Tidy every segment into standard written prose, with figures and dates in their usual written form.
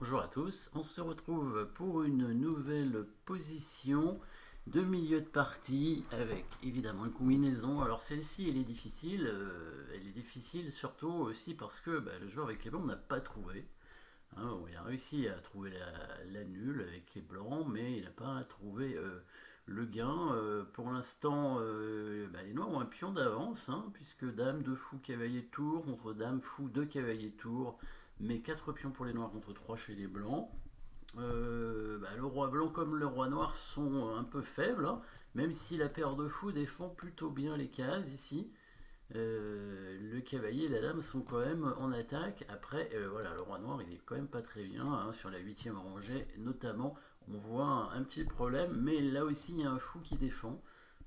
Bonjour à tous, on se retrouve pour une nouvelle position de milieu de partie avec évidemment une combinaison. Alors celle-ci elle est difficile surtout aussi parce que le joueur avec les blancs n'a pas trouvé. Il a réussi à trouver la nulle avec les blancs, mais il n'a pas trouvé le gain. Pour l'instant, les noirs ont un pion d'avance, puisque dame, 2 fou, cavalier tour contre dame, fou, 2 cavaliers tour, mais 4 pions pour les noirs contre 3 chez les blancs. Le roi blanc comme le roi noir sont un peu faibles, même si la paire de fous défend plutôt bien les cases ici. Le cavalier et la dame sont quand même en attaque. Après, voilà, le roi noir il est quand même pas très bien, sur la 8e rangée notamment. On voit un petit problème, mais là aussi il y a un fou qui défend.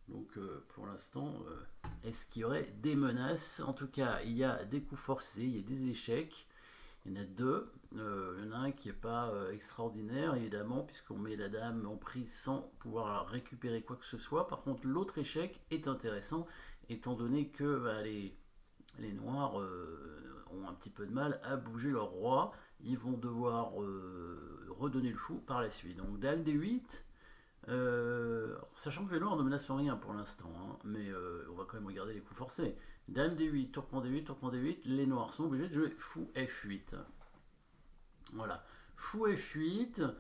Donc pour l'instant, est-ce qu'il y aurait des menaces? En tout cas, il y a des coups forcés, il y a des échecs. Il y en a deux. Il y en a un qui n'est pas extraordinaire, évidemment, puisqu'on met la dame en prise sans pouvoir récupérer quoi que ce soit. Par contre, l'autre échec est intéressant, étant donné que les noirs ont un petit peu de mal à bouger leur roi. Ils vont devoir redonner le fou par la suite. Donc, dame d8. Sachant que les noirs ne menacent rien pour l'instant, mais on va quand même regarder les coups forcés. Dame d8, tour prend d8, tour prend d8, les noirs sont obligés de jouer fou f8. Voilà, fou f8,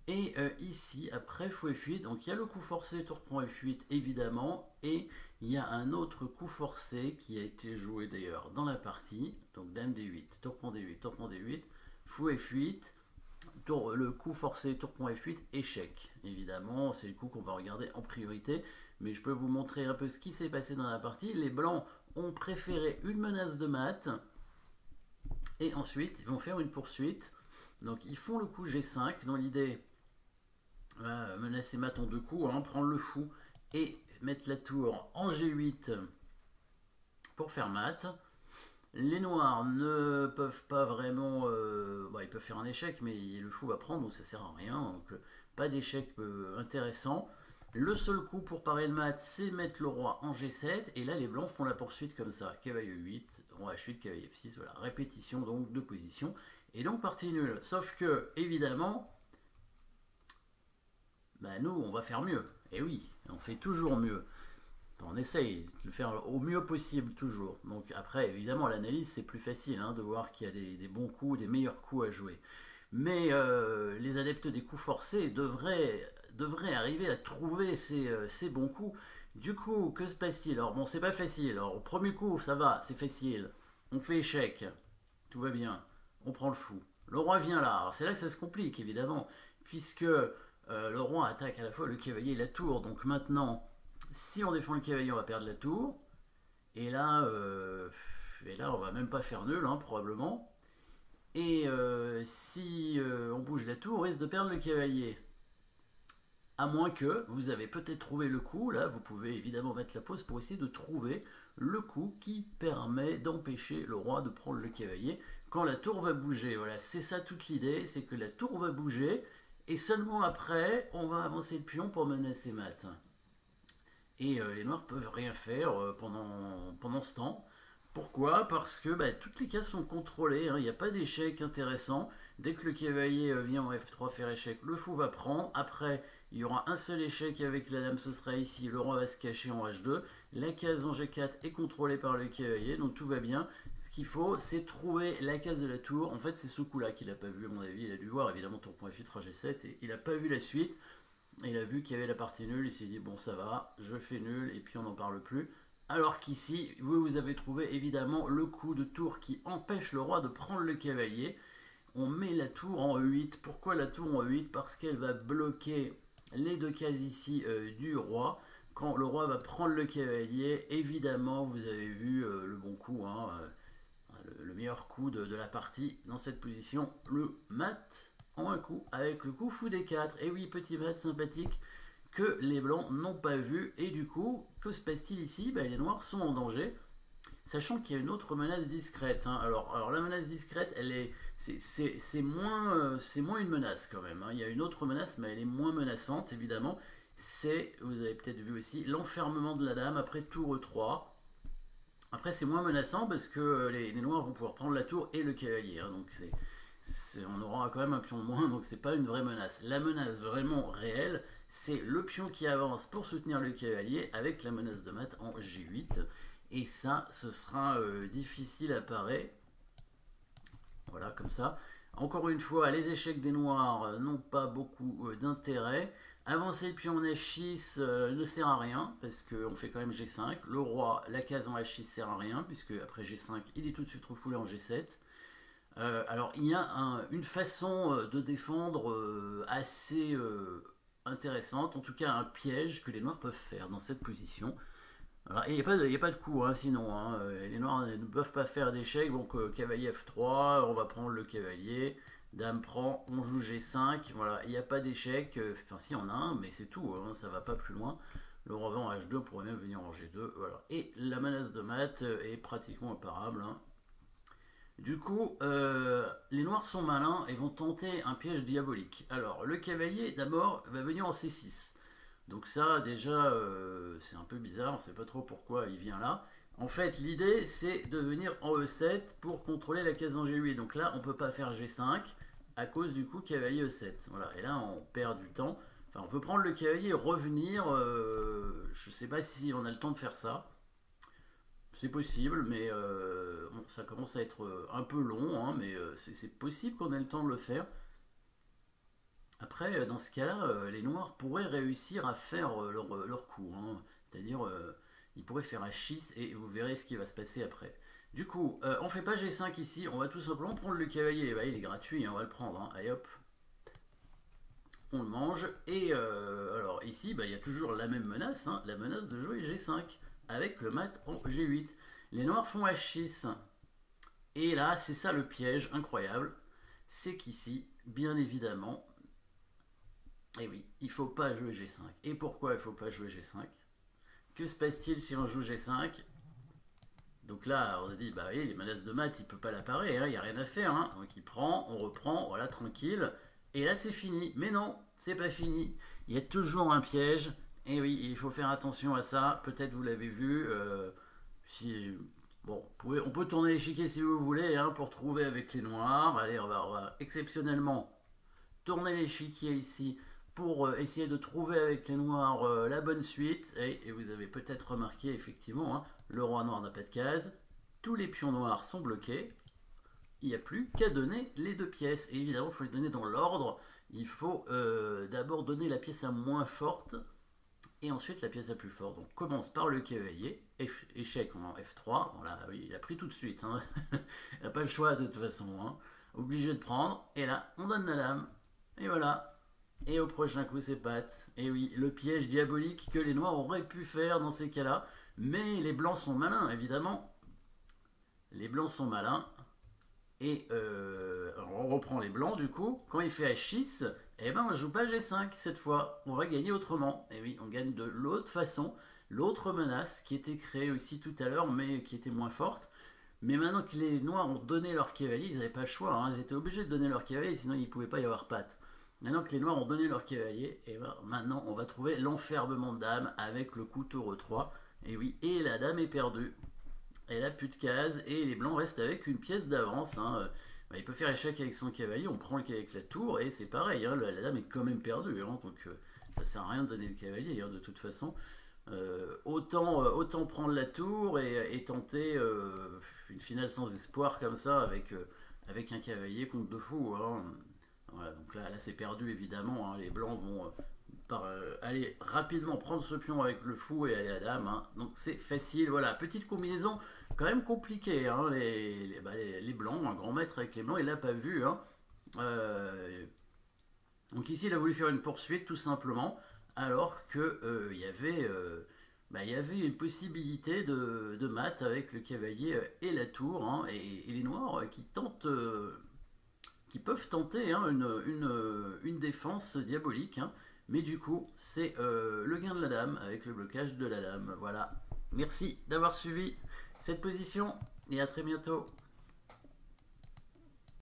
et ici, après fou f8, donc il y a le coup forcé, tour prend f8 évidemment, et il y a un autre coup forcé qui a été joué d'ailleurs dans la partie, donc dame d8, tour prend d8, tour prend d8, fou f8, le coup forcé, tour prend f8, échec. Évidemment, c'est le coup qu'on va regarder en priorité, mais je peux vous montrer un peu ce qui s'est passé dans la partie. Les blancs ont préféré une menace de mat, et ensuite ils vont faire une poursuite. Donc ils font le coup g5, dans l'idée, menacer mat en 2 coups, prendre le fou et mettre la tour en g8 pour faire mat. Les noirs ne peuvent pas vraiment... ils peuvent faire un échec, mais le fou va prendre, donc ça sert à rien. Donc pas d'échec intéressant. Le seul coup pour parer le mat, c'est mettre le roi en G7. Et là, les blancs font la poursuite comme ça. Cavalier 8, roi H8, cavalier F6. Voilà, répétition donc de position. Et donc partie nulle. Sauf que, évidemment, nous, on va faire mieux. Et oui, on fait toujours mieux. On essaye de le faire au mieux possible toujours. Donc après, évidemment, l'analyse c'est plus facile de voir qu'il y a des bons coups, des meilleurs coups à jouer. Mais les adeptes des coups forcés devraient arriver à trouver ces bons coups. Du coup, que se passe-t-il? Alors bon, c'est pas facile. Alors au premier coup, ça va, c'est facile. On fait échec, tout va bien. On prend le fou. Le roi vient là. Alors c'est là que ça se complique, évidemment, puisque le roi attaque à la fois le cavalier et la tour. Donc maintenant, si on défend le cavalier, on va perdre la tour. Et là, on va même pas faire nul, probablement. Et si on bouge la tour, on risque de perdre le cavalier. À moins que vous avez peut-être trouvé le coup. Là, vous pouvez évidemment mettre la pause pour essayer de trouver le coup qui permet d'empêcher le roi de prendre le cavalier quand la tour va bouger. Voilà, c'est ça toute l'idée, c'est que la tour va bouger et seulement après, on va avancer le pion pour menacer mat. Et les noirs peuvent rien faire pendant ce temps. Pourquoi? Parce que toutes les cases sont contrôlées, il n'y a pas d'échec intéressant. Dès que le cavalier vient en F3 faire échec, le fou va prendre. Après, il y aura un seul échec avec la dame, ce sera ici. Le roi va se cacher en H2. La case en G4 est contrôlée par le cavalier, donc tout va bien. Ce qu'il faut, c'est trouver la case de la tour. En fait, c'est ce coup-là qu'il n'a pas vu, à mon avis. Il a dû voir, évidemment, tour point F8, G7, et il n'a pas vu la suite. Il a vu qu'il y avait la partie nulle, il s'est dit bon ça va, je fais nul et puis on n'en parle plus. Alors qu'ici, vous avez trouvé évidemment le coup de tour qui empêche le roi de prendre le cavalier. On met la tour en E8. Pourquoi la tour en E8? Parce qu'elle va bloquer les 2 cases ici du roi. Quand le roi va prendre le cavalier, évidemment vous avez vu le bon coup, le meilleur coup de la partie dans cette position, le mat en un coup avec le coup fou des 4. Et oui, petit mat sympathique que les blancs n'ont pas vu. Et du coup, que se passe-t-il ici? Les noirs sont en danger, sachant qu'il y a une autre menace discrète. Alors la menace discrète, c'est moins une menace quand même. Il y a une autre menace, mais elle est moins menaçante évidemment. C'est, vous avez peut-être vu aussi, l'enfermement de la dame après tour E3. Après, c'est moins menaçant parce que les noirs vont pouvoir prendre la tour et le cavalier. Donc on aura quand même un pion de moins, donc c'est pas une vraie menace. La menace vraiment réelle, c'est le pion qui avance pour soutenir le cavalier avec la menace de mat en G8. Et ça, ce sera difficile à parer. Voilà, comme ça. Encore une fois, les échecs des noirs n'ont pas beaucoup d'intérêt. Avancer le pion en H6 ne sert à rien, parce qu'on fait quand même G5. Le roi, la case en H6 sert à rien, puisque après G5, il est tout de suite refoulé en G7. Alors, il y a une façon de défendre assez intéressante, en tout cas un piège que les noirs peuvent faire dans cette position. Alors, et il n'y a pas de coup, hein, sinon. Hein, les noirs ne peuvent pas faire d'échec, donc cavalier F3, on va prendre le cavalier. Dame prend, on joue G5, voilà, il n'y a pas d'échec, enfin si on a un, mais c'est tout, hein, ça va pas plus loin. Le roi en H2 pourrait même venir en G2, voilà. Et la menace de mat est pratiquement imparable. Hein. Du coup, les noirs sont malins et vont tenter un piège diabolique. Alors, le cavalier, d'abord, va venir en C6. Donc ça, déjà, c'est un peu bizarre, on ne sait pas trop pourquoi il vient là. En fait, l'idée, c'est de venir en E7 pour contrôler la case en G8. Donc là, on ne peut pas faire G5 à cause du coup cavalier E7. Voilà. Et là, on perd du temps. Enfin, on peut prendre le cavalier et revenir. Je ne sais pas si on a le temps de faire ça. C'est possible, mais bon, ça commence à être un peu long. Hein, mais c'est possible qu'on ait le temps de le faire. Après, dans ce cas-là, les noirs pourraient réussir à faire leur coup. Hein. C'est-à-dire, ils pourraient faire H6 et vous verrez ce qui va se passer après. Du coup, on fait pas G5 ici, on va tout simplement prendre le cavalier. Bah, il est gratuit, hein, on va le prendre. Hein. Allez hop, on le mange. Et alors ici, bah, il y a toujours la même menace, hein, la menace de jouer G5 avec le mat en G8. Les noirs font H6. Et là, c'est ça le piège incroyable. C'est qu'ici, bien évidemment, et oui, il ne faut pas jouer G5. Et pourquoi il ne faut pas jouer G5? Que se passe-t-il si on joue G5? Donc là, on se dit, bah oui, les menaces de mat, il ne peut pas la parer, hein, il n'y a rien à faire. Hein. Donc il prend, on reprend, voilà, tranquille. Et là, c'est fini. Mais non, c'est pas fini. Il y a toujours un piège. Et oui, il faut faire attention à ça. Peut-être vous l'avez vu. Si, bon, on peut tourner l'échiquier si vous voulez, hein, pour trouver avec les noirs. Allez, on va exceptionnellement tourner l'échiquier ici pour essayer de trouver avec les noirs la bonne suite. Et vous avez peut-être remarqué, effectivement, hein, le roi noir n'a pas de case. Tous les pions noirs sont bloqués. Il n'y a plus qu'à donner les deux pièces. Et évidemment, il faut les donner dans l'ordre. Il faut d'abord donner la pièce la moins forte et ensuite la pièce la plus forte. Donc, on commence par le cavalier. Échec en F3. Bon, là, oui, il a pris tout de suite. Hein. Il n'a pas le choix de toute façon. Hein. Obligé de prendre. Et là, on donne la dame. Et voilà. Et au prochain coup, c'est patte. Et oui, le piège diabolique que les noirs auraient pu faire dans ces cas-là. Mais les blancs sont malins, évidemment. Les blancs sont malins. Et on reprend les blancs, du coup. Quand il fait H6, eh ben, on ne joue pas G5 cette fois. On va gagner autrement. Et oui, on gagne de l'autre façon. L'autre menace qui était créée aussi tout à l'heure, mais qui était moins forte. Mais maintenant que les noirs ont donné leur cavalier, ils n'avaient pas le choix. Hein. Ils étaient obligés de donner leur cavalier, sinon il ne pouvait pas y avoir patte. Maintenant que les noirs ont donné leur cavalier, et ben maintenant on va trouver l'enfermement de dame avec le couteau E3. Et oui, et la dame est perdue. Elle a plus de cases et les blancs restent avec une pièce d'avance. Hein. Il peut faire échec avec son cavalier, on prend le cavalier avec la tour et c'est pareil. Hein, la dame est quand même perdue. Hein, donc ça sert à rien de donner le cavalier hein, de toute façon. Autant prendre la tour et tenter une finale sans espoir comme ça avec un cavalier contre deux fous. Hein. Voilà, donc là c'est perdu évidemment. Hein. Les blancs vont aller rapidement prendre ce pion avec le fou et aller à dame. Hein. Donc c'est facile. Voilà, petite combinaison quand même compliquée. Hein. Les blancs, un grand maître avec les blancs, il l'a pas vu. Hein. Donc ici il a voulu faire une poursuite tout simplement, alors que il y avait une possibilité de mat avec le cavalier et la tour, hein, et les noirs qui peuvent tenter hein, une défense diabolique. Hein. Mais du coup, c'est le gain de la dame avec le blocage de la dame. Voilà. Merci d'avoir suivi cette position et à très bientôt.